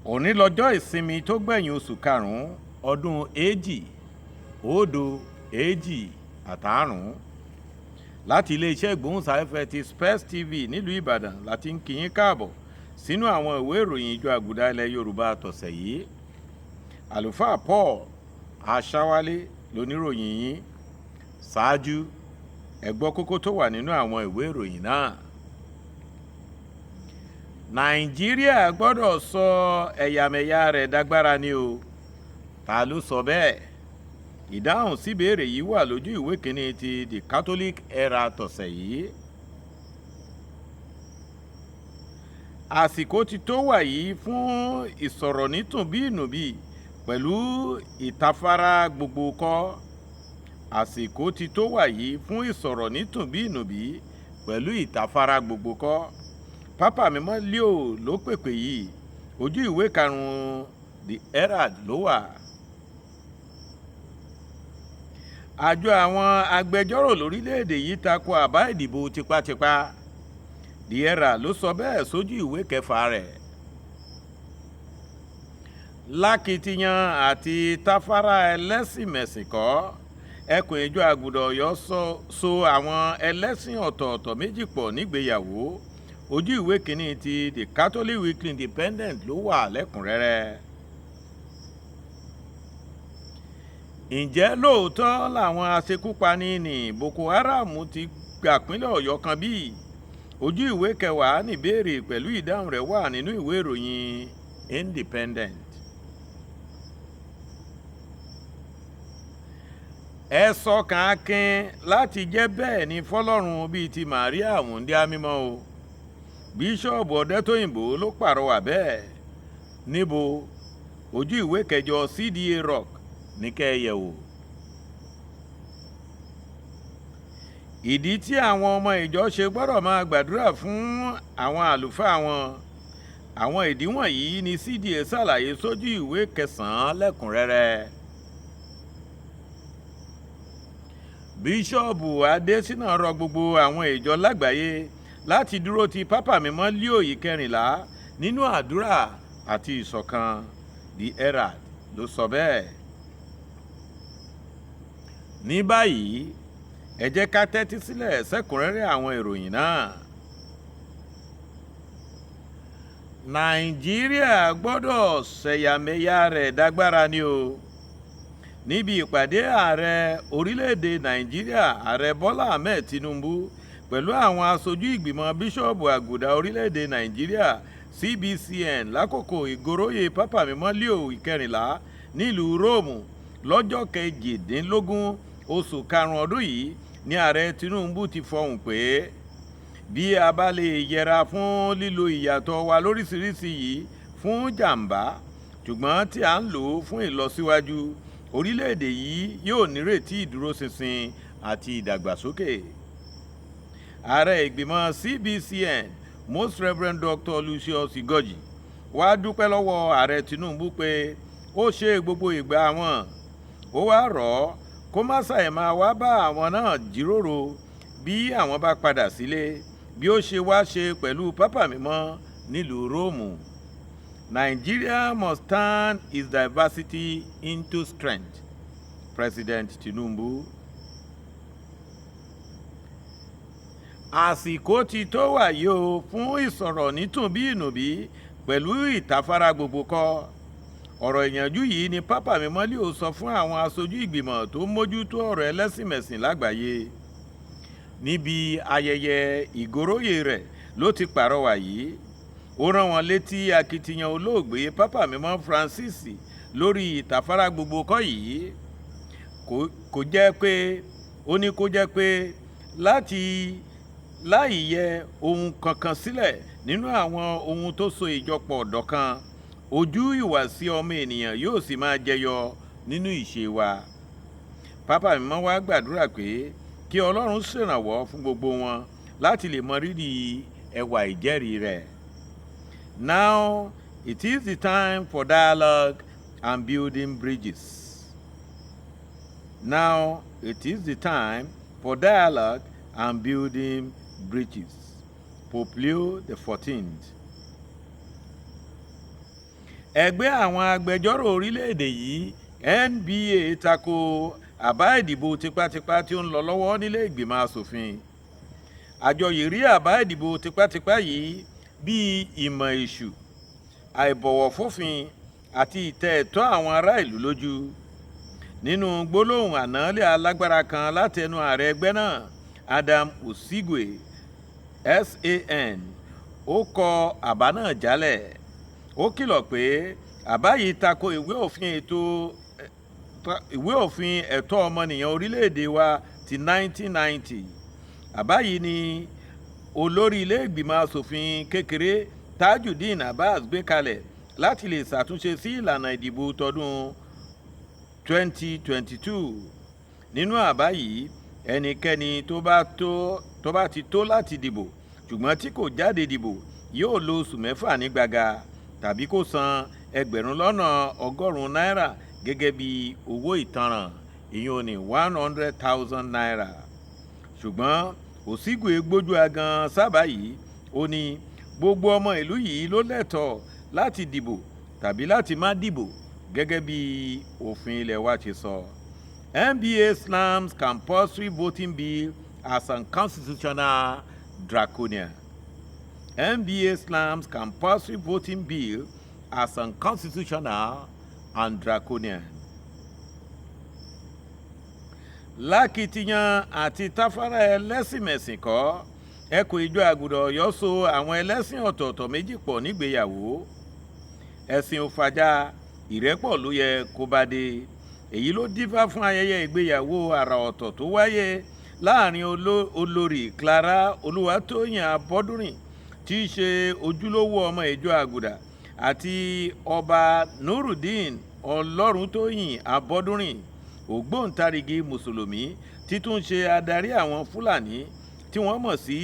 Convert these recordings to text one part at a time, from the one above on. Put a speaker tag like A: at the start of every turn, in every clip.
A: Òní lọ́jọ́ ìsinmi tó gbẹ̀yìn oṣù karùn-ún ọdún èjì àtàrún láti iléeṣẹ́ ìgbóhùnsáfẹ́fẹ́ ti Space TV nílùú Ìbàdàn láti ń kí yín káàbọ̀ sínú àwọn ìwé ìròyìn ìjọ Àgùdà ilẹ̀ Yorùbá tọ̀sẹ̀ yìí. Àlùfáà Paul Aṣáwálé lóníròyìn yín. Ṣáájú ẹ gbọ́ kókó tó wà nínú àwọn ìwé ìròyìn náà. Nàìjíríà gbọ́dọ̀ sọ ẹ̀yàmẹ̀yà rẹ̀ dágbára ni o. Ta ló sọ bẹ́ẹ̀? Ìdáhùn síbéèrè yìí wà lójú ìwé kìíní ti The Catholic Era tọ̀sẹ̀ yìí. Àsìkò ti tó wà yìí fún ìsọ̀rọ̀ nítùnbí-ìnùbí pẹ̀lú ìtafara gbogbo kọ́. Àsìkò ti tó wà yìí fún ìsọ̀rọ̀ nítùnbí-ìnùbí pẹ̀lú ìtafara gbogbo kọ́. Pápá mímọ́ Leo ló pèpè yìí, ojú ìwé karùn-ún The Herald ló wà. Àjọ àwọn agbẹjọ́rò lórílẹ̀‐èdè yìí tako àbá ìdìbò tipátipá. The Herald ló sọ bẹ́ẹ̀ sójú ìwé kẹfà rẹ̀. Lákìtìyàn àti táfárá ẹlẹ́sìnmẹ̀sìn kọ́, ẹkùn ìjọ Àgùdà Ọ̀yọ́ so àwọn ẹlẹ́sìn ọ̀tọ̀ọ̀tọ̀ méjì pọ̀ nígbéyàwó. Ojú ìwé kìíní ti The Catholic Weekly Independent ló wà lẹ́kùnrẹ́rẹ́. Ǹjẹ́ lóòótọ́ làwọn aṣekúpani ní Boko Haram ti gbàpínlẹ̀ Ọ̀yọ́ kan bí? Ojú ìwé kẹwàá níbéèrè pẹ̀lú ìdáhùn rẹ̀ wà nínú ìwé ìròyìn Independent. Ẹ sọkàn akin láti jẹ́ bẹ́ẹ̀ ni fọlọ́run bíi ti Màríà wúndíá mímọ́ o. Bíṣọ́ọ̀bù Ọ̀dẹ́tóyìnbó ló pàrọwà bẹ́ẹ̀. Níbo? Ojú ìwé kẹjọ CDA Rock ní kẹ́yẹ̀wò. Ìdí tí àwọn ọmọ ìjọ ṣe gbọ́dọ̀ máa gbàdúrà fún àwọn àlùfáà wọn. Àwọn ìdí wọ̀nyí ni CDA ṣàlàyé sójú ìwé kẹsàn-án lẹ́kùnrẹ́rẹ́. Bíṣọ́ọ̀bù Adésínà rọ gbogbo àwọn ìjọ lágbàáyé láti dúró ti Pápá mímọ́ Leo ìkẹrìnlá nínú àdúrà àti ìṣọ̀kan. The Herald ló sọ bẹ́ẹ̀. Ní báyìí, ẹ jẹ́ ká tẹ́tí sílẹ̀ sẹ́kùnrẹ́rẹ́ àwọn ìròyìn náà. Nàìjíríà gbọ́dọ̀ ṣẹ̀yàmẹ̀yà rẹ̀ dágbára ni o. Níbi ìpàdé ààrẹ orílẹ̀-èdè Nàìjíríà, ààrẹ Bọ́lá Ahmed Tinubu pẹ̀lú àwọn aṣojú ìgbìmọ̀ bíṣọ́ọ̀bù Àgùdà orílẹ̀-èdè Nàìjíríà CBCN lákòókò ìgòròyè Pápá mímọ́ Leo ìkẹrìnlá nílùú Róòmù lọ́jọ́ kejìdínlógún oṣù karùn-ún ọdún yìí ni ààrẹ Tinubu ti fọhùn pé bí a bá lè yẹra fún lílo ìyàtọ̀ wa lóríṣiríṣi yìí fún jàǹbá, ṣùgbọ́n tí a ń lò ó fún ìlọsíwájú, orílẹ̀-èdè yìí yóò nírètí ìdúróṣinṣin àti ìdàgbàsókè. Ààrẹ ìgbìmọ̀ CBCN Most Reverend Dr. Lucius Igoji wá dúpẹ́ lọ́wọ́ ààrẹ Tinubu pé ó ṣe gbogbo ìgbà wọn. Ó wá rọ̀ ọ́ kó má ṣàì máa wá bá àwọn náà jíròrò bí àwọn bá padà sílé, bí ó ṣe wá ṣe pẹ̀lú Pápá mímọ́ nílùú Róòmù. Nigeria must turn its diversity into strength. President Tinubu. Àsìkò ti tó wàyí o fún ìsọ̀rọ̀ nítùnbí-ìnùbí pẹ̀lú ìtafara gbogbo kọ́. Ọ̀rọ̀ ìyànjú yìí ni Pápá mímọ́ Leo sọ fún àwọn aṣojú ìgbìmọ̀ tó mójútó ọ̀rọ̀ ẹlẹ́sìnmẹ̀sìn lágbàáyé. Níbi ayẹyẹ ìgòròyè rẹ̀ ló ti pàrọwà yìí. Ó rán wọn létí akitiyan olóògbé Pápá mímọ́ Francis lórí ìtafara gbogbo kọ́ yìí. Ó ní kó jẹ́ pé láì yẹ ohun kankan sílẹ̀ nínú àwọn ohun tó so ìjọpọ̀ dọ̀kan, ojú ìwàsí ọmọ ènìyàn yóò sì máa jẹyọ nínú ìṣe wa. Pápá mímọ́ wá gbàdúrà pé kí Ọlọ́run ṣèrànwọ́ fún gbogbo wọn láti lè mọ rírì ẹwà ìjẹ́rìí rẹ̀. Now it is the time for dialogue and building bridges. Now it is the time for dialogue and building bridges. Pope Leo XIV. ẹgbẹ́ àwọn agbẹjọ́rò orílẹ̀-èdè yìí NBA tako àbá ìdìbò tipátipá tí ó ń lọ lọ́wọ́ nílé ìgbìmọ̀ asòfin. àjọ yìí rí àbá ìdìbò tipátipá yìí bíi ìmọ̀ èṣù, àìbọ̀wọ̀ fófin àti ìtẹ̀ ẹ̀tọ́ àwọn ará ìlú lójú. nínú gbólóhùn ànálẹ̀ alágbára kan láti ẹnu ààrẹ ẹgbẹ́ náà, Adam Osigwe SAN, ó kọ àbá náà jálẹ̀. ó kìlọ̀ pé àbá yìí tako ìwé òfin ẹ̀tọ́ ọmọnìyàn orílẹ̀-èdè wa ti 1990. àbá yìí ni olórí ilé ìgbìmọ̀ asòfin kékeré Tajudeen Abbas gbé kalẹ̀ láti lè ṣàtúnṣe sí ìlànà ìdìbò tọdún 2022. nínú àbá yìí, ẹnikẹ́ni tó bá ti tó láti dìbò ṣùgbọ́n tí kò jáde dìbò yóò lo oṣù mẹ́fà ní gbàgà tàbí kó san ẹgbẹ̀rún lọ́nà ọgọ́rùn-ún náírà gẹ́gẹ́ bí owó ìtanràn, ìyẹn ní 100,000 naira. ṣùgbọ́n Osigwe gbójú agan sábà yìí, ó ní gbogbo ọmọ ìlú yìí ló lẹ́tọ̀ọ́ láti dìbò tàbí láti má dìbò gẹ́gẹ́ bí òfin ilẹ̀ wa ti sọ. NBA slams compulsory voting bill as unconstitutional draconian. NBA slams compulsory voting bill as unconstitutional and draconian. lákìtìyàn àti táfárá ẹlẹ́sìnmẹ̀sìn kọ́, ẹkùn ìjọ Àgùdà Ọ̀yọ́ so àwọn ẹlẹ́sìn ọ̀tọ̀ọ̀tọ̀ méjì pọ̀ nígbéyàwó. ẹ̀sìn òfàjà ìrẹ́pọ̀ ló yẹ kó bá dé. èyí ló dífá fún ayẹyẹ ìgbéyàwó àrà ọ̀tọ̀ tó wáyé láàrin olórí Clara Olúwatóyìn Abọ́dúnrìn tí í ṣe ojúlówó ọmọ ìjọ Àgùdà àti ọba Nurudeen Ọlọ́runtóyìn Abọ́dúnrìn, ògbóǹtarìgì mùsùlùmí títún ṣe adarí àwọn Fúlàní tí wọ́n mọ̀ sí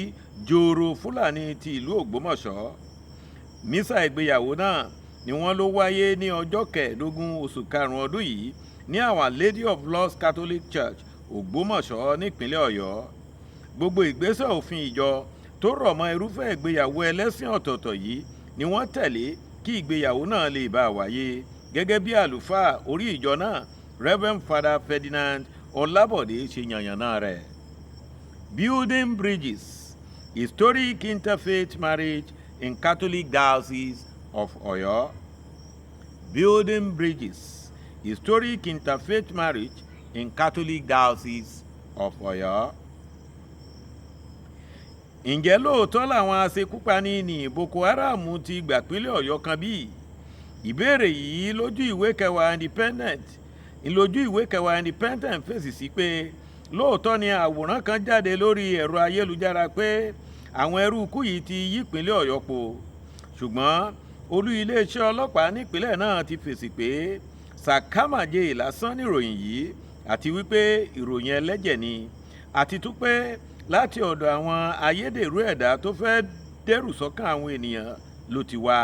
A: Jòòrò Fúlàní ti ìlú Ògbómọ̀ṣọ́. mísà ìgbéyàwó náà ni wọ́n ló wáyé ní ọjọ́ 15 oṣù karùn-ún ọdún yìí ní Our Lady of Lourdes Catholic Church Ògbómọ̀ṣọ́ nípínlẹ̀ Ọ̀yọ́. gbogbo ìgbésẹ̀ òfin ìjọ tó rọ̀ mọ́ irúfẹ́ ìgbéyàwó ẹlẹ́sìn ọ̀tọ̀ọ̀tọ̀ yìí ni wọ́n tẹ̀lé kí ìgbéyàwó náà lè bá wáyé, gẹ́gẹ́ bí àlùfáà orí ìjọ náà Reverend Father Ferdinand Ọlábọ̀dé ṣe yànnàná rẹ̀. Building bridges, historic interfaith marriage in Catholic Diocese of Oyo. Building bridges, historic interfaith marriage in Catholic Diocese of Oyo. ǹjẹ́ lóòótọ́ làwọn aṣekúpani ní Boko Haram ti gbàpínlẹ̀ Ọ̀yọ́ kan bí? ìbéèrè yìí lójú ìwé kẹwàá Independent fèsì sí pé lóòótọ́ ni àwòrán kan jáde lórí ẹ̀rọ ayélujára pé àwọn eruku yìí ti yípínlẹ̀ Ọ̀yọ́ po. ṣùgbọ́n olú iléeṣẹ́ ọlọ́pàá nípínlẹ̀ náà ti fèsì pé sàkámàjẹ lásán níròyìn yìí àti wípé ìròyìn ẹlẹ́jẹ̀ ni, àti tún pé láti ọ̀dọ̀ àwọn ayédèrú ẹ̀dá tó fẹ́ dẹ́rù sọ́kàn àwọn ènìyàn ló ti wá.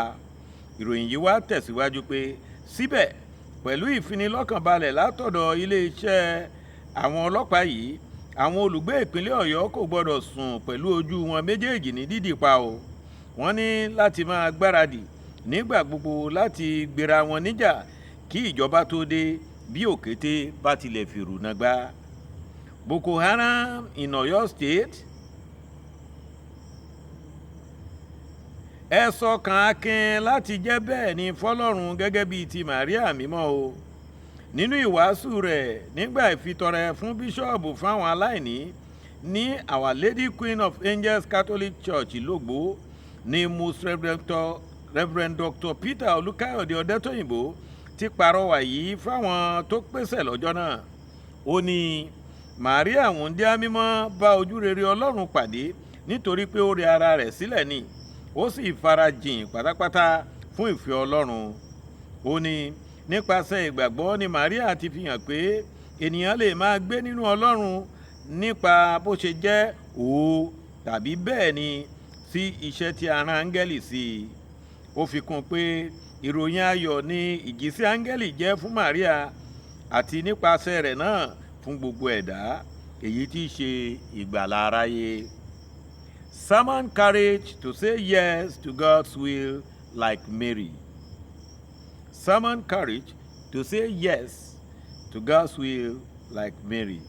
A: ìròyìn yìí wá tẹ̀síwájú pé síbẹ̀ pẹ̀lú ìfinilọ́kànbalẹ̀ látọ̀dọ̀ iléeṣẹ́ àwọn ọlọ́pàá yìí, àwọn olùgbé ìpínlẹ̀ Ọ̀yọ́ kò gbọ́dọ̀ sùn pẹ̀lú ojú wọn méjèèjì ní dídì pa o. wọ́n ní láti máa gbáradì nígbà gbogbo láti gbéra wọn níjà kí ìjọba tó dé bí òkété bá tilẹ̀ fìrù nàgbá. Boko Haram in Oyo State. ẹ sọkàn akin láti jẹ́ bẹ́ẹ̀ ni fọlọ́run gẹ́gẹ́ bíi ti Màríà mímọ́ o. nínú ìwàásù rẹ̀ nígbà ìfitọrẹ fún bíṣọ́ọ̀bù fáwọn aláìní ní Our Lady Queen of Angels Catholic Church Ìlógbò ní Most Reverend Dr. Peter Olúkáyọ̀dé Ọdẹ́tòyìnbó ti pàrọwà yìí fáwọn tó pèsè lọ́jọ́ náà. ó ní Màríà wúndíá mímọ́ bá ojú rere Ọlọ́run pàdé nítorí pé ó rẹ ara rẹ̀ sílẹ̀ ni, ó sì farajìn pátápátá fún ìfẹ́ Ọlọ́run. ó ní nípasẹ̀ ìgbàgbọ́ ni Màríà ti fi hàn pé ènìyàn lè máa gbé nínú Ọlọ́run nípa bó ṣe jẹ́ òó tàbí bẹ́ẹ̀ ni sí iṣẹ́ tí a rán áńgẹ́lì sí i. ó fi kún pé ìròyìn ayọ̀ ni ìjísí áńgẹ́lì jẹ́ fún Màríà àti nípasẹ̀ rẹ̀ náà fún gbogbo ẹ̀dá, èyí tí í ṣe ìgbàlà aráyé. Summon courage to say yes to God's will like Mary. summon courage to say yes to God's will like Mary.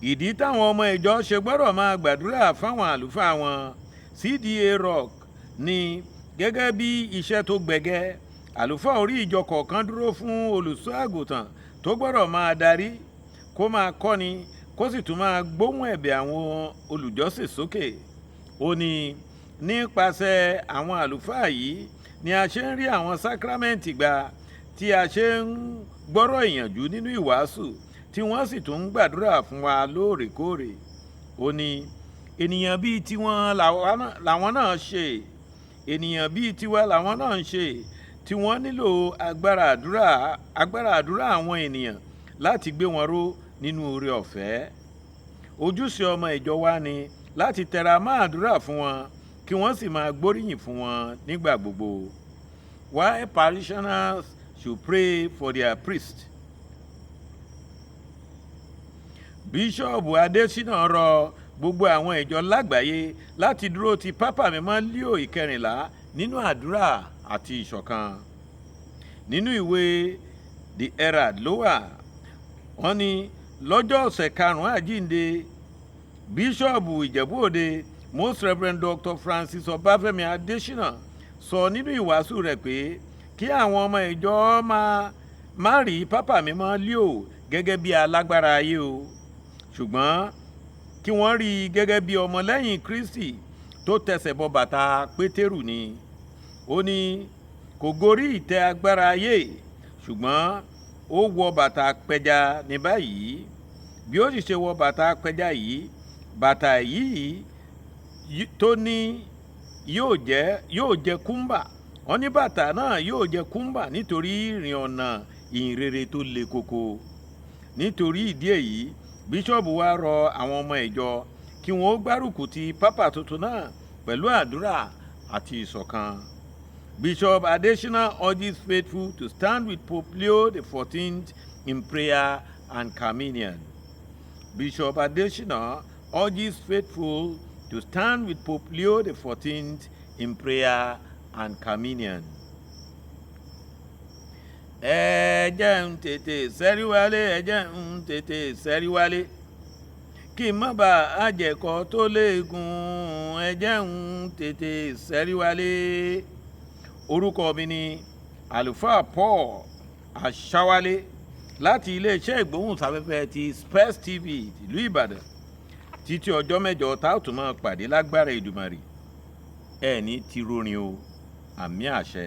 A: Ìdí táwọn ọmọ ìjọ ṣe gbọ́dọ̀ máa gbàdúrà fáwọn àlùfáà wọn CDA Rock ni gẹ́gẹ́ bí iṣẹ́ tó gbẹ̀gẹ́. Àlùfáà orí ìjọ kọ̀ọ̀kan dúró fún olùṣọ́ àgùntàn tó gbọ́dọ̀ máa darí, kó máa kọ́ni, kó sì tún máa gbóhùn ẹ̀bẹ̀ àwọn olùjọ́sìn sókè. Ó ní nípasẹ̀ àwọn àlùfáà yìí ni a ṣe ń rí àwọn sákrámẹ́ǹtì gbà, tí a ṣe ń gbọ́rọ̀ ìyànjú nínú ìwàásù, tí wọ́n sì tún ń gbàdúrà fún wa lóòrèkóòrè. Ó ní ènìyàn bíi tiwọn làwọn náà ṣe, ènìyàn bíi tiwa làwọn náà ń ṣe, tí wọ́n nílò agbára àdúrà àwọn ènìyàn láti gbé wọn ró nínú oore ọ̀fẹ́. Ojúṣe ọmọ ìjọ wa ni láti tẹra mọ́ àdúrà fún wọn, kí wọ́n sì máa gbóríyìn fún wọn nígbà gbogbo. Why parishioners should pray for their priest. Bíṣọ́ọ̀bù Adésínà rọ gbogbo àwọn ìjọ lágbàáyé láti dúró ti Pápá Mímọ́ Leo ìkẹrìnlá nínú àdúrà àti ìṣọ̀kan. Nínú ìwé The Herald ló wà. Wọ́n ní lọ́jọ́ ọ̀sẹ̀ karùn-ún àjíǹde, Bíṣọ́ọ̀bù Ìjẹ̀bú-Òde Most Reverend Dr. Francis Ọbáfẹ́mi Adésínà sọ nínú ìwàásù rẹ̀ pé kí àwọn ọmọ ìjọ má rí Pápá Mímọ́ Leo gẹ́gẹ́ bí alágbára ayé o, ṣùgbọ́n kí wọ́n rí i gẹ́gẹ́ bí ọmọlẹ́yìn Kristi tó tẹsẹ̀ bọ bàtà Pétérù ni. Ó ní kò gorí ìtẹ́ agbára ayé, ṣùgbọ́n ó wọ bàtà apẹja ní báyìí. Bí ó sì ṣe wọ bàtà apẹja yìí, bàtà yìí tó ní yóò jẹ́ kúmbà. Wọ́n ní bàtà náà yóò jẹ́ kúmbà nítorí ìrìn ọ̀nà ìhìnrere tó le koko. Nítorí ìdí èyí, bíṣọ́ọ̀bù wa rọ àwọn ọmọ ìjọ kí wọ́n ó gbárùkù ti pápá tuntun náà pẹ̀lú àdúrà àti ìṣọ̀kan. Bishop Adesina urges faithful to stand with Pope Leo XIV in prayer and communion. Bishop Adesina urges faithful to stand with Pope Leo XIV in prayer and communion. Ẹ jẹ́ n tètè sẹ́rí wálé, ẹ jẹ́ n tètè sẹ́rí wálé, kí n má bà àjẹkọ́ tó léegun, ẹ jẹ́ n tètè sẹ́rí wálé. Orúkọ mi ni àlùfáà Paul Aṣáwálé láti iléeṣẹ́ ìgbóhùnsáfẹ́fẹ́ ti Space TV ìlú Ìbàdàn. Títí ọjọ́ mẹ́jọ tá ò tún máa pàdé lágbára Èdùmàrè. Ẹ ní ti rorin o, àmì àṣẹ.